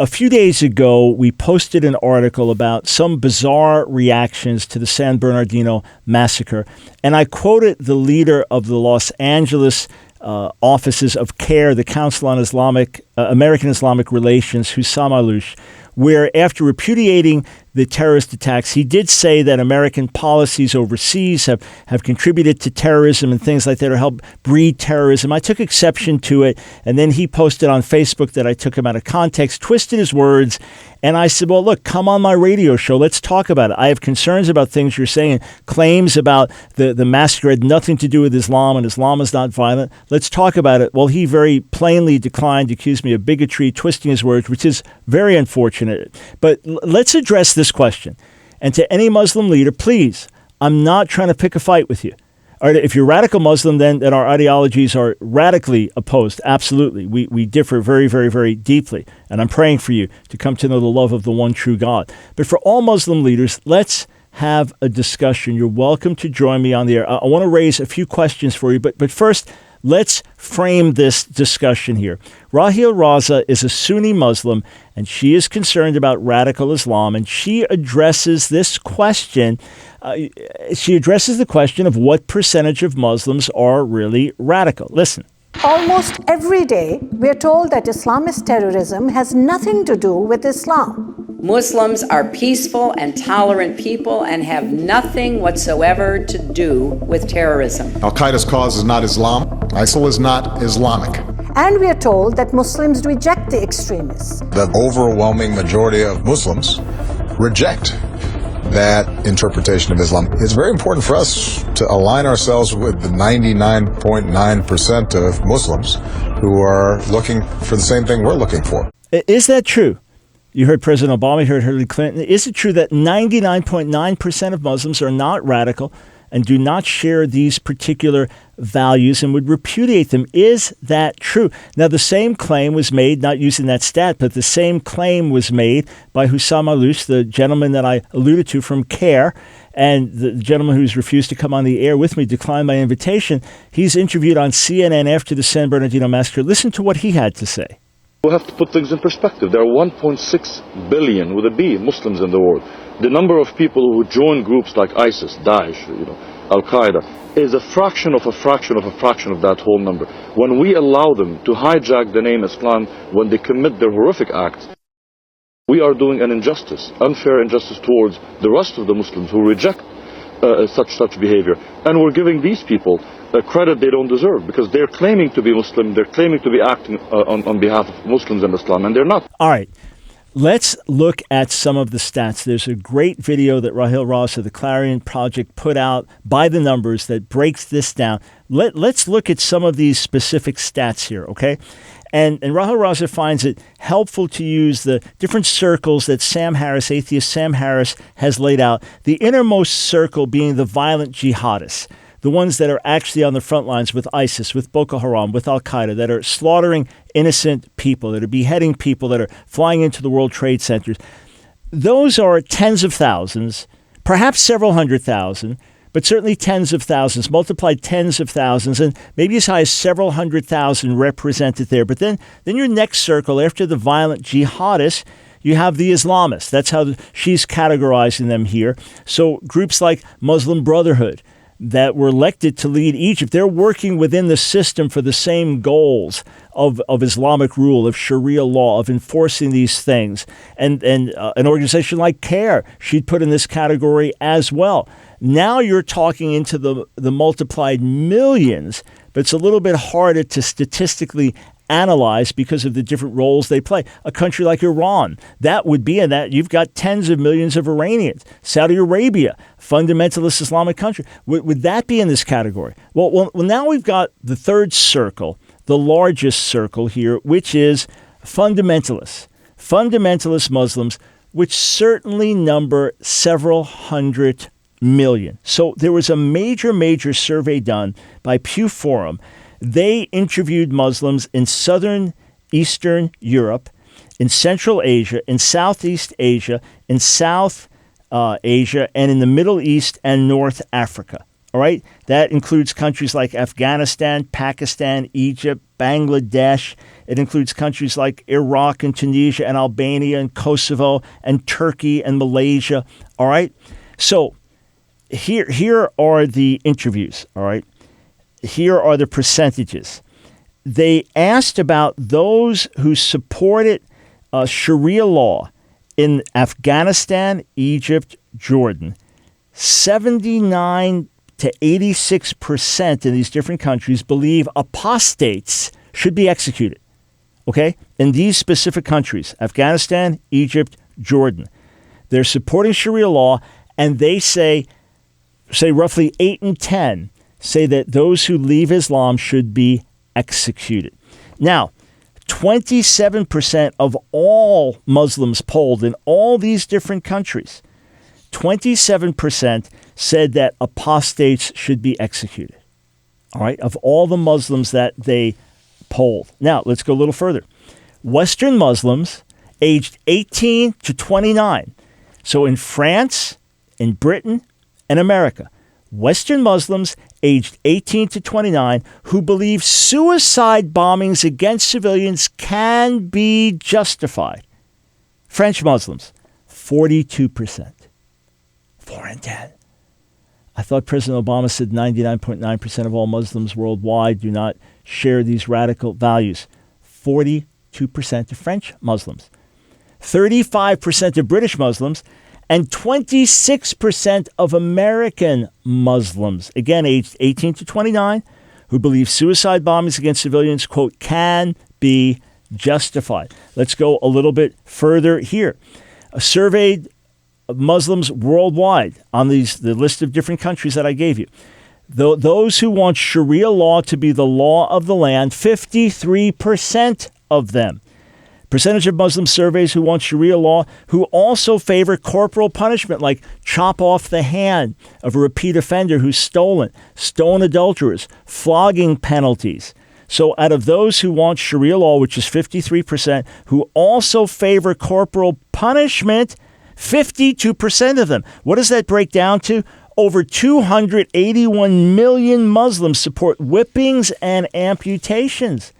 A few days ago, we posted an article about some bizarre reactions to the San Bernardino massacre, and I quoted the leader of the Los Angeles offices of CARE, the Council on American Islamic Relations, Hussam Allouche, where after repudiating the terrorist attacks, he did say that American policies overseas have contributed to terrorism and things like that, or helped breed terrorism. I took exception to it, and then he posted on Facebook that I took him out of context, twisted his words, and I said, well, look, come on my radio show. Let's talk about it. I have concerns about things you're saying, claims about the massacre had nothing to do with Islam, and Islam is not violent. Let's talk about it. Well, he very plainly declined, accused me of bigotry, twisting his words, which is very unfortunate. But let's address this question. And to any Muslim leader, please, I'm not trying to pick a fight with you. All right, if you're radical Muslim, then our ideologies are radically opposed. Absolutely. We differ very, very, very deeply. And I'm praying for you to come to know the love of the one true God. But for all Muslim leaders, let's have a discussion. You're welcome to join me on the air. I want to raise a few questions for you. But first, let's frame this discussion here. Raheel Raza is a Sunni Muslim, and she is concerned about radical Islam, and she addresses this question. She addresses the question of what percentage of Muslims are really radical. Listen. Almost every day, we're told that Islamist terrorism has nothing to do with Islam. Muslims are peaceful and tolerant people and have nothing whatsoever to do with terrorism. Al-Qaeda's cause is not Islam. ISIL is not Islamic. And we are told that Muslims reject the extremists. The overwhelming majority of Muslims reject that interpretation of Islam. It's very important for us to align ourselves with the 99.9% of Muslims who are looking for the same thing we're looking for. Is that true? You heard President Obama, you heard Hillary Clinton. Is it true that 99.9% of Muslims are not radical and do not share these particular values and would repudiate them? Is that true? Now, the same claim was made, not using that stat, but the same claim was made by Hussam Allouche, the gentleman that I alluded to from CARE, and the gentleman who's refused to come on the air with me declined my invitation. He's interviewed on CNN after the San Bernardino massacre. Listen to what he had to say. We have to put things in perspective. There are 1.6 billion, with a B, Muslims in the world. The number of people who join groups like ISIS, Daesh, Al-Qaeda, is a fraction of a fraction of a fraction of that whole number. When we allow them to hijack the name Islam when they commit their horrific acts, we are doing an injustice, unfair injustice towards the rest of the Muslims who reject such behavior. And we're giving these people a credit they don't deserve, because they're claiming to be Muslim, they're claiming to be acting on behalf of Muslims and Islam, and they're not. All right. Let's look at some of the stats. There's a great video that Raheel Raza, the Clarion Project, put out by the numbers that breaks this down. Let's look at some of these specific stats here, okay? And Raheel Raza finds it helpful to use the different circles that Sam Harris, atheist Sam Harris, has laid out. The innermost circle being the violent jihadists, the ones that are actually on the front lines with ISIS, with Boko Haram, with Al-Qaeda, that are slaughtering innocent people, that are beheading people, that are flying into the World Trade Centers. Those are tens of thousands, perhaps several hundred thousand, but certainly tens of thousands, multiplied tens of thousands, and maybe as high as several hundred thousand represented there. But then your next circle, after the violent jihadists, you have the Islamists. That's how she's categorizing them here. So groups like Muslim Brotherhood, that were elected to lead Egypt, they're working within the system for the same goals of Islamic rule, of Sharia law, of enforcing these things. And an organization like CARE, she'd put in this category as well. Now you're talking into the multiplied millions, but it's a little bit harder to statistically analyze because of the different roles they play. A country like Iran, that would be in that. You've got tens of millions of Iranians. Saudi Arabia, fundamentalist Islamic country. Would that be in this category? Well, now we've got the third circle, the largest circle here, which is fundamentalists. Fundamentalist Muslims, which certainly number several hundred million. So there was a major survey done by Pew Forum. They interviewed Muslims in southern Eastern Europe, in Central Asia, in Southeast Asia, in South Asia, and in the Middle East and North Africa. All right. That includes countries like Afghanistan, Pakistan, Egypt, Bangladesh. It includes countries like Iraq and Tunisia and Albania and Kosovo and Turkey and Malaysia. All right. So here are the interviews. All right. Here are the percentages. They asked about those who supported Sharia law in Afghanistan, Egypt, Jordan. 79 to 86% in these different countries believe apostates should be executed. Okay? In these specific countries, Afghanistan, Egypt, Jordan, they're supporting Sharia law, and they say roughly 8 in 10 say that those who leave Islam should be executed. Now, 27% of all Muslims polled in all these different countries, 27% said that apostates should be executed. All right, of all the Muslims that they polled. Now, let's go a little further. Western Muslims aged 18 to 29. So in France, in Britain, and America, Western Muslims aged 18 to 29 who believe suicide bombings against civilians can be justified. French Muslims, 42%. 4 in 10. I thought President Obama said 99.9% of all Muslims worldwide do not share these radical values. 42% of French Muslims, 35% of British Muslims, and 26% of American Muslims, again, aged 18 to 29, who believe suicide bombings against civilians, quote, can be justified. Let's go a little bit further here. Surveyed Muslims worldwide on the list of different countries that I gave you. Those who want Sharia law to be the law of the land, 53% of them. Percentage of Muslim surveys who want Sharia law who also favor corporal punishment, like chop off the hand of a repeat offender who's stolen, stone adulterers, flogging penalties. So out of those who want Sharia law, which is 53%, who also favor corporal punishment, 52% of them. What does that break down to? Over 281 million Muslims support whippings and amputations.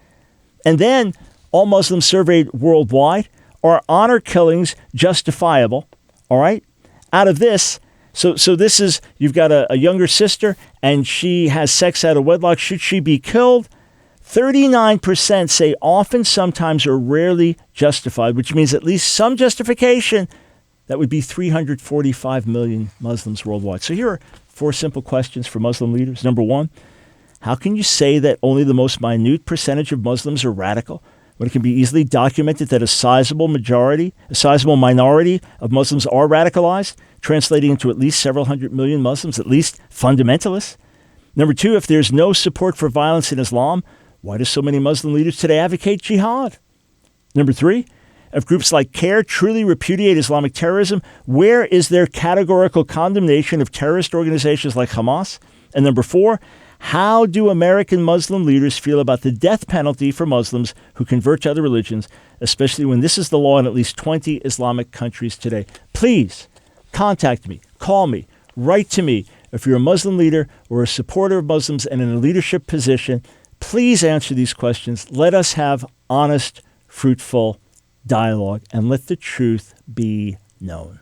And then all Muslims surveyed worldwide, are honor killings justifiable? All right. Out of this, so this is, you've got a younger sister and she has sex out of wedlock. Should she be killed? 39% say often, sometimes, or rarely justified, which means at least some justification. That would be 345 million Muslims worldwide. So here are 4 simple questions for Muslim leaders. Number 1, how can you say that only the most minute percentage of Muslims are radical when it can be easily documented that a sizable minority of Muslims are radicalized, translating into at least several hundred million Muslims, at least fundamentalists? Number 2, if there's no support for violence in Islam, why do so many Muslim leaders today advocate jihad? Number 3, if groups like CARE truly repudiate Islamic terrorism, where is their categorical condemnation of terrorist organizations like Hamas? And number 4, how do American Muslim leaders feel about the death penalty for Muslims who convert to other religions, especially when this is the law in at least 20 Islamic countries today? Please contact me, call me, write to me. If you're a Muslim leader or a supporter of Muslims and in a leadership position, please answer these questions. Let us have honest, fruitful dialogue, and let the truth be known.